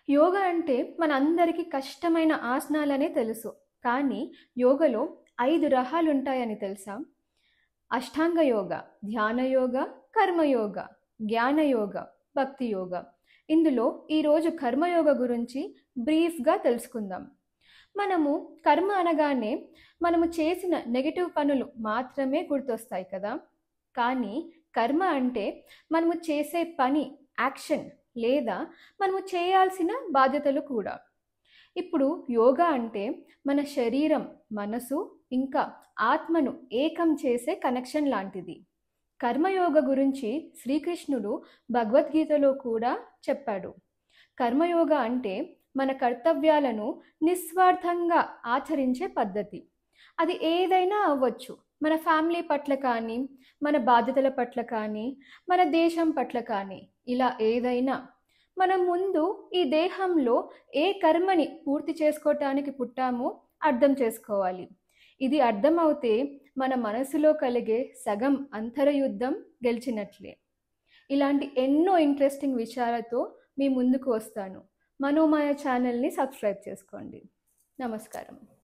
యోగా అంటే మనందరికీ కష్టమైన ఆసనాలనే తెలుసు. కానీ యోగలో 5 రకాలుంటాయని తెలుసా? అష్టాంగ యోగ, ధ్యాన యోగ, కర్మయోగ, జ్ఞాన యోగ, భక్తి యోగ. ఇందులో ఈరోజు కర్మయోగ గురించి బ్రీఫ్‌గా తెలుసుకుందాం. మనము కర్మ అనగానే మనము చేసిన నెగెటివ్ పనులు మాత్రమే గుర్తొస్తాయి కదా! కానీ కర్మ అంటే మనము చేసే పని, యాక్షన్ లేదా మనము చేయాల్సిన బాధ్యతలు కూడా. ఇప్పుడు యోగా అంటే మన శరీరం, మనసు ఇంకా ఆత్మను ఏకం చేసే కనెక్షన్ లాంటిది. కర్మయోగ గురించి శ్రీకృష్ణుడు భగవద్గీతలో కూడా చెప్పాడు. కర్మయోగ అంటే మన కర్తవ్యాలను నిస్వార్థంగా ఆచరించే పద్ధతి. అది ఏదైనా అవ్వచ్చు. మన ఫ్యామిలీ పట్ల కానీ, మన బాధ్యతల పట్ల కానీ, మన దేశం పట్ల కానీ, ఇలా ఏదైనా. మనం ముందు ఈ దేహంలో ఏ కర్మని పూర్తి చేసుకోవటానికి పుట్టామో అర్థం చేసుకోవాలి. ఇది అర్థమవుతే మన మనసులో కలిగే సగం అంతరయుద్ధం గెలిచినట్లే. ఇలాంటి ఎన్నో ఇంట్రెస్టింగ్ విషయాలతో మీ ముందుకు వస్తాను. మనోమాయ ఛానల్ని సబ్స్క్రైబ్ చేసుకోండి. నమస్కారం.